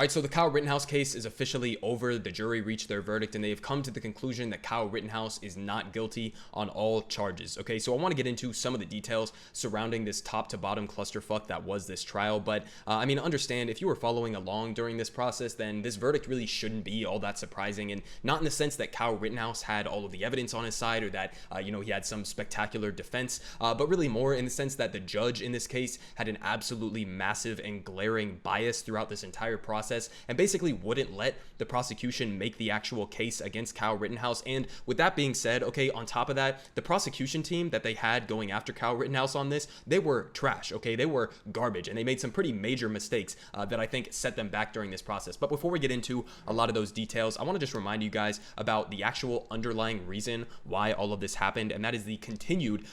All right, so the Kyle Rittenhouse case is officially over. The jury reached their verdict and they have come to the conclusion that Kyle Rittenhouse is not guilty on all charges. Okay, so I want to get into some of the details surrounding this top to bottom clusterfuck that was this trial. But I mean, understand, if you were following along during this process, then this verdict really shouldn't be all that surprising. And not in the sense that Kyle Rittenhouse had all of the evidence on his side or that, he had some spectacular defense, but really more in the sense that the judge in this case had an absolutely massive and glaring bias throughout this entire process and basically wouldn't let the prosecution make the actual case against Kyle Rittenhouse. And with that being said, okay, on top of that, the prosecution team that they had going after Kyle Rittenhouse on this, they were trash, okay? They were garbage, and they made some pretty major mistakes that I think set them back during this process. But before we get into a lot of those details, I want to just remind you guys about the actual underlying reason why all of this happened, and that is the continued,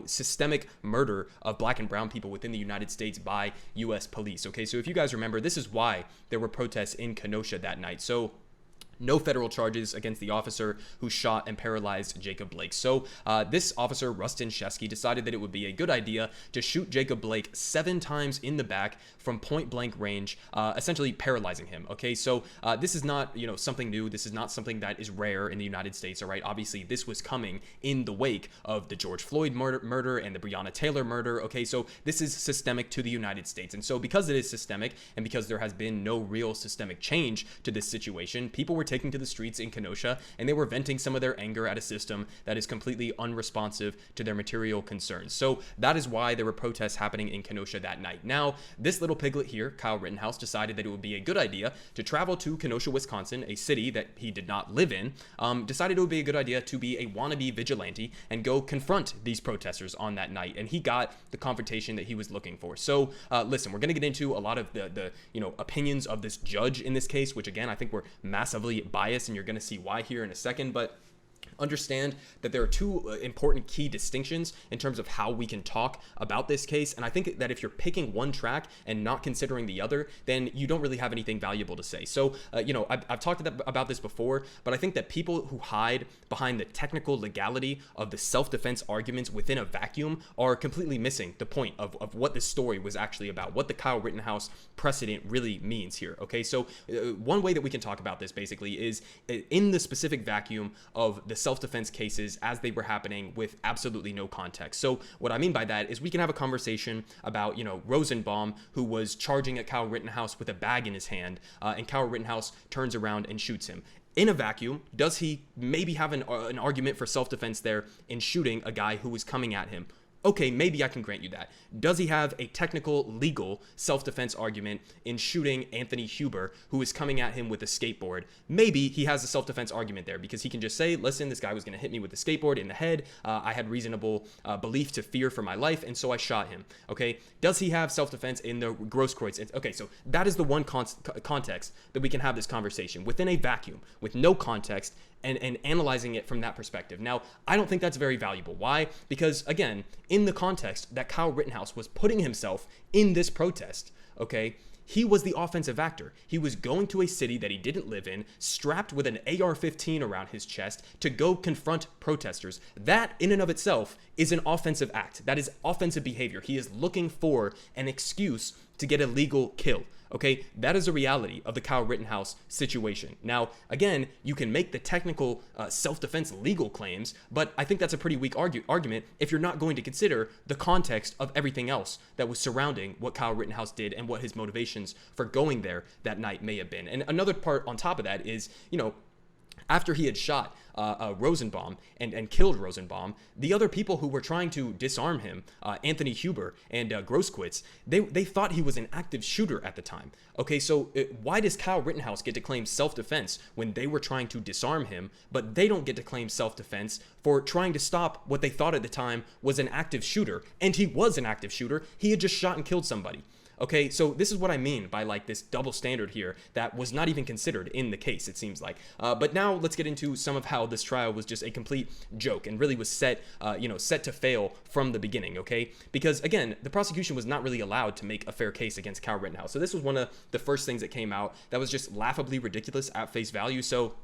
systemic murder of black and brown people within the United States by U.S. police, okay? So if you guys remember, this is why there were protests in Kenosha that night. So no federal charges against the officer who shot and paralyzed Jacob Blake. So this officer, Rustin Shesky, decided that it would be a good idea to shoot Jacob Blake 7 times in the back from point blank range, essentially paralyzing him. Okay, so this is not, something new. This is not something that is rare in the United States. All right, obviously this was coming in the wake of the George Floyd murder and the Breonna Taylor murder. Okay, so this is systemic to the United States. And so because it is systemic and because there has been no real systemic change to this situation, people were taking to the streets in Kenosha and they were venting some of their anger at a system that is completely unresponsive to their material concerns. So that is why there were protests happening in Kenosha that night. Now, this little piglet here, Kyle Rittenhouse, decided that it would be a good idea to travel to Kenosha, Wisconsin, a city that he did not live in, decided it would be a good idea to be a wannabe vigilante and go confront these protesters on that night. And he got the confrontation that he was looking for. So listen, we're going to get into a lot of the opinions of this judge in this case, which again, I think were massively biased, and you're going to see why here in a second. But understand that there are two important key distinctions in terms of how we can talk about this case. And I think that if you're picking one track and not considering the other, then you don't really have anything valuable to say. So, I've talked about this before, but I think that people who hide behind the technical legality of the self-defense arguments within a vacuum are completely missing the point of what this story was actually about, what the Kyle Rittenhouse precedent really means here. Okay, so one way that we can talk about this basically is in the specific vacuum of the self-defense cases as they were happening with absolutely no context. So what I mean by that is we can have a conversation about, Rosenbaum, who was charging at Kyle Rittenhouse with a bag in his hand, and Kyle Rittenhouse turns around and shoots him. In a vacuum, does he maybe have an argument for self-defense there in shooting a guy who was coming at him? Okay, maybe I can grant you that. Does he have a technical, legal self-defense argument in shooting Anthony Huber, who is coming at him with a skateboard? Maybe he has a self-defense argument there because he can just say, listen, this guy was going to hit me with a skateboard in the head. I had reasonable belief to fear for my life, and so I shot him. Okay, does he have self-defense in the Grosskreutz? Okay, so that is the one context that we can have this conversation within a vacuum with no context and analyzing it from that perspective. Now, I don't think that's very valuable. Why? Because, again, in the context that Kyle Rittenhouse was putting himself in this protest, okay, he was the offensive actor. He was going to a city that he didn't live in, strapped with an AR-15 around his chest to go confront protesters. That, in and of itself, is an offensive act. That is offensive behavior. He is looking for an excuse to get a legal kill. Okay, that is a reality of the Kyle Rittenhouse situation. Now, again, you can make the technical self-defense legal claims, but I think that's a pretty weak argument if you're not going to consider the context of everything else that was surrounding what Kyle Rittenhouse did and what his motivations for going there that night may have been. And another part on top of that is, after he had shot Rosenbaum and killed Rosenbaum, the other people who were trying to disarm him, Anthony Huber and Grosskreutz, they thought he was an active shooter at the time. Okay, so why does Kyle Rittenhouse get to claim self-defense when they were trying to disarm him, but they don't get to claim self-defense for trying to stop what they thought at the time was an active shooter? And he was an active shooter. He had just shot and killed somebody. Okay, so this is what I mean by like this double standard here that was not even considered in the case, it seems like. But now let's get into some of how this trial was just a complete joke and really was set to fail from the beginning, okay? Because again, the prosecution was not really allowed to make a fair case against Kyle Rittenhouse. So this was one of the first things that came out that was just laughably ridiculous at face value. So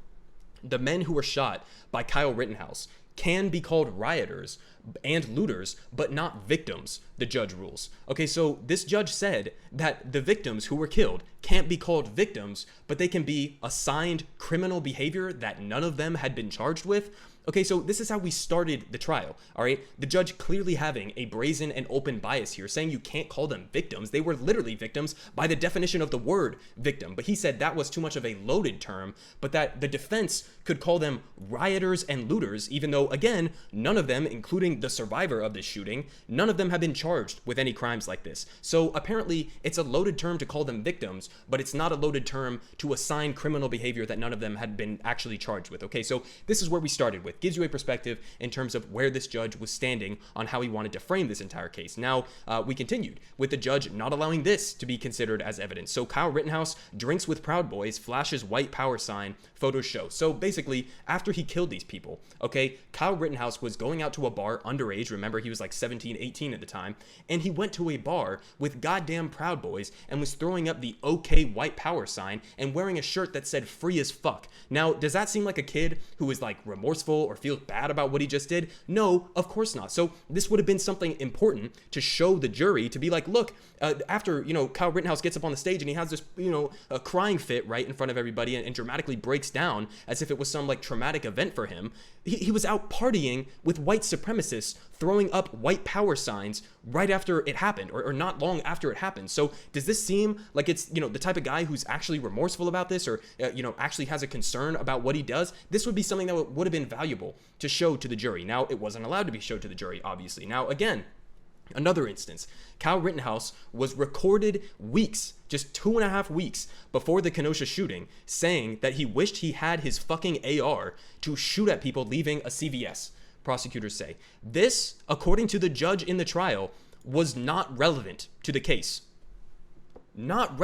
the men who were shot by Kyle Rittenhouse can be called rioters and looters, but not victims, the judge rules. Okay, so this judge said that the victims who were killed can't be called victims, but they can be assigned criminal behavior that none of them had been charged with. Okay, so this is how we started the trial, all right? The judge clearly having a brazen and open bias here, saying you can't call them victims. They were literally victims by the definition of the word victim. But he said that was too much of a loaded term, but that the defense could call them rioters and looters, even though, again, none of them, including the survivor of this shooting, none of them have been charged with any crimes like this. So apparently it's a loaded term to call them victims, but it's not a loaded term to assign criminal behavior that none of them had been actually charged with. Okay, so this is where we started with. Gives you a perspective in terms of where this judge was standing on how he wanted to frame this entire case. Now, we continued with the judge not allowing this to be considered as evidence. So Kyle Rittenhouse drinks with Proud Boys, flashes white power sign, photos show. So basically, after he killed these people, okay, Kyle Rittenhouse was going out to a bar underage. Remember, he was like 17, 18 at the time. And he went to a bar with goddamn Proud Boys and was throwing up the OK white power sign and wearing a shirt that said free as fuck. Now, does that seem like a kid who is like remorseful or feels bad about what he just did? No, of course not. So this would have been something important to show the jury, to be like, look, after, Kyle Rittenhouse gets up on the stage and he has this, a crying fit right in front of everybody and dramatically breaks down as if it was some like traumatic event for him. He was out partying with white supremacists, throwing up white power signs right after it happened, or not long after it happened. So does this seem like it's, the type of guy who's actually remorseful about this, or, actually has a concern about what he does? This would be something that would have been valuable to show to the jury. Now, it wasn't allowed to be showed to the jury, obviously. Now, again, another instance, Kyle Rittenhouse was recorded weeks, just 2.5 weeks before the Kenosha shooting, saying that he wished he had his fucking AR to shoot at people leaving a CVS, prosecutors say. This, according to the judge in the trial, was not relevant to the case. Not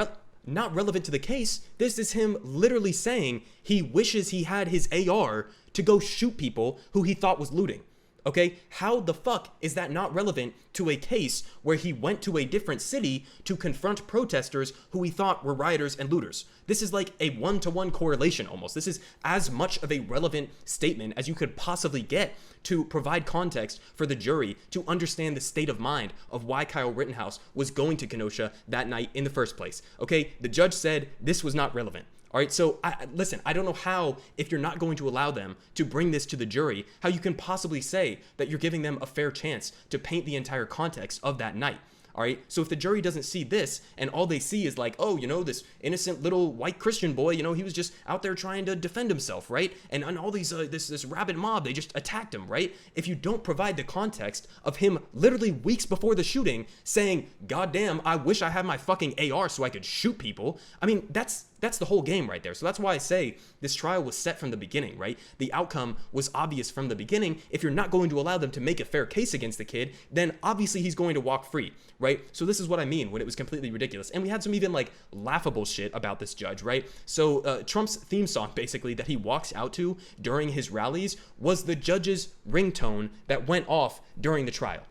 relevant to the case. This is him literally saying he wishes he had his AR to go shoot people who he thought was looting. Okay, how the fuck is that not relevant to a case where he went to a different city to confront protesters who he thought were rioters and looters? This is like a one-to-one correlation almost. This is as much of a relevant statement as you could possibly get to provide context for the jury to understand the state of mind of why Kyle Rittenhouse was going to Kenosha that night in the first place. Okay, the judge said this was not relevant. All right, so listen, I don't know how, if you're not going to allow them to bring this to the jury, how you can possibly say that you're giving them a fair chance to paint the entire context of that night. All right, so if the jury doesn't see this and all they see is like, oh, this innocent little white Christian boy, he was just out there trying to defend himself, right? And all these, this rabid mob, they just attacked him, right? If you don't provide the context of him literally weeks before the shooting saying, goddamn, I wish I had my fucking AR so I could shoot people. I mean, that's the whole game right there. So that's why I say this trial was set from the beginning, right? The outcome was obvious from the beginning. If you're not going to allow them to make a fair case against the kid, then obviously he's going to walk free, right? So this is what I mean when it was completely ridiculous. And we had some even like laughable shit about this judge, right? So Trump's theme song basically that he walks out to during his rallies was the judge's ringtone that went off during the trial.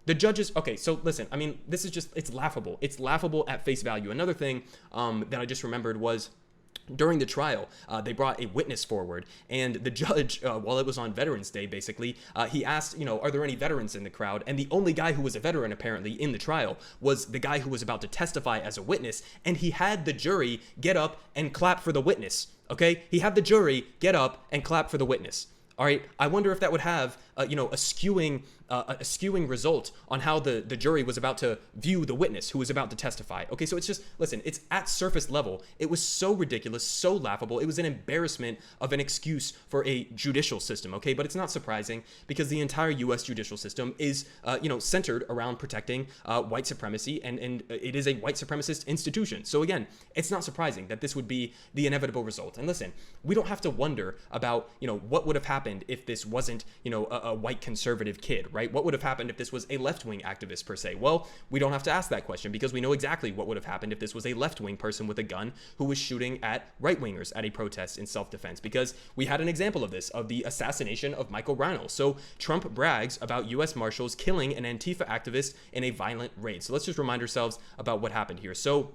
The judges, okay, so listen, I mean, this is just, it's laughable. It's laughable at face value. Another thing that I just remembered was during the trial, they brought a witness forward, and the judge, while it was on Veterans Day, basically, he asked, are there any veterans in the crowd? And the only guy who was a veteran, apparently, in the trial was the guy who was about to testify as a witness, and he had the jury get up and clap for the witness, okay? He had the jury get up and clap for the witness. All right, I wonder if that would have, a skewing result on how the jury was about to view the witness who was about to testify. Okay, so it's just, listen, it's at surface level. It was so ridiculous, so laughable. It was an embarrassment of an excuse for a judicial system, okay? But it's not surprising because the entire U.S. judicial system is, centered around protecting white supremacy, and it is a white supremacist institution. So again, it's not surprising that this would be the inevitable result. And listen, we don't have to wonder about, what would have happened if this wasn't, a white conservative kid, right? What would have happened if this was a left-wing activist per se? Well, we don't have to ask that question because we know exactly what would have happened if this was a left-wing person with a gun who was shooting at right-wingers at a protest in self-defense, because we had an example of this, of the assassination of Michael Brownell. So Trump brags about U.S. Marshals killing an Antifa activist in a violent raid. So let's just remind ourselves about what happened here. So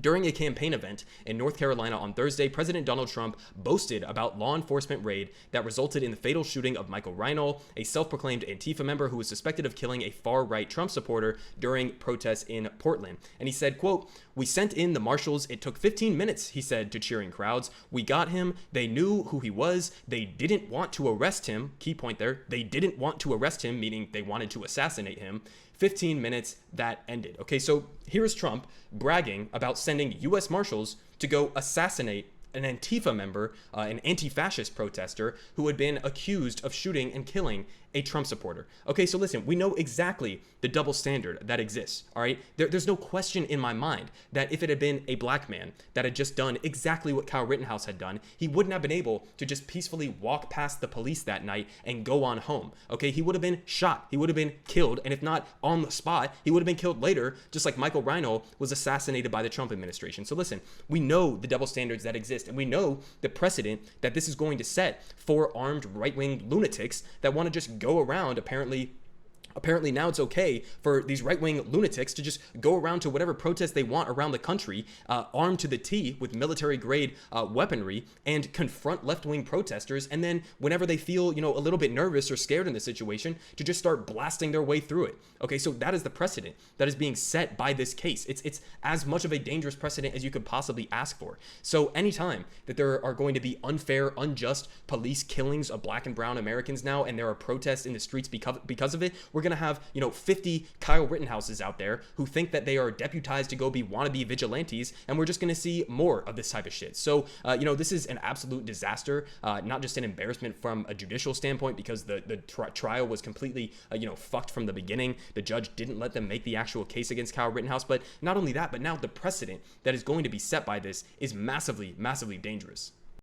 During a campaign event in North Carolina on Thursday, President Donald Trump boasted about law enforcement raid that resulted in the fatal shooting of Michael Reinl, a self-proclaimed Antifa member who was suspected of killing a far-right Trump supporter during protests in Portland. And he said, quote, "We sent in the marshals. It took 15 minutes, he said to cheering crowds. We got him. They knew who he was. They didn't want to arrest him." Key point there. They didn't want to arrest him, meaning they wanted to assassinate him. 15 minutes, that ended. Okay, so here is Trump bragging about sending U.S. Marshals to go assassinate an Antifa member, an anti-fascist protester who had been accused of shooting and killing a Trump supporter. Okay, so listen, we know exactly the double standard that exists, all right? There's no question in my mind that if it had been a black man that had just done exactly what Kyle Rittenhouse had done, he wouldn't have been able to just peacefully walk past the police that night and go on home, okay? He would have been shot. He would have been killed, and if not on the spot, he would have been killed later, just like Michael Reinl was assassinated by the Trump administration. So listen, we know the double standards that exist, and we know the precedent that this is going to set for armed right-wing lunatics that want to just go around. Apparently now it's okay for these right-wing lunatics to just go around to whatever protest they want around the country, armed to the teeth with military-grade weaponry, and confront left-wing protesters. And then whenever they feel, a little bit nervous or scared in the situation, to just start blasting their way through it. Okay, so that is the precedent that is being set by this case. It's as much of a dangerous precedent as you could possibly ask for. So anytime that there are going to be unfair, unjust police killings of black and brown Americans now, and there are protests in the streets because of it, we're going to have, 50 Kyle Rittenhouses out there who think that they are deputized to go be wannabe vigilantes, and we're just going to see more of this type of shit. So, this is an absolute disaster, not just an embarrassment from a judicial standpoint because the trial was completely, fucked from the beginning. The judge didn't let them make the actual case against Kyle Rittenhouse, but not only that, but now the precedent that is going to be set by this is massively, massively dangerous.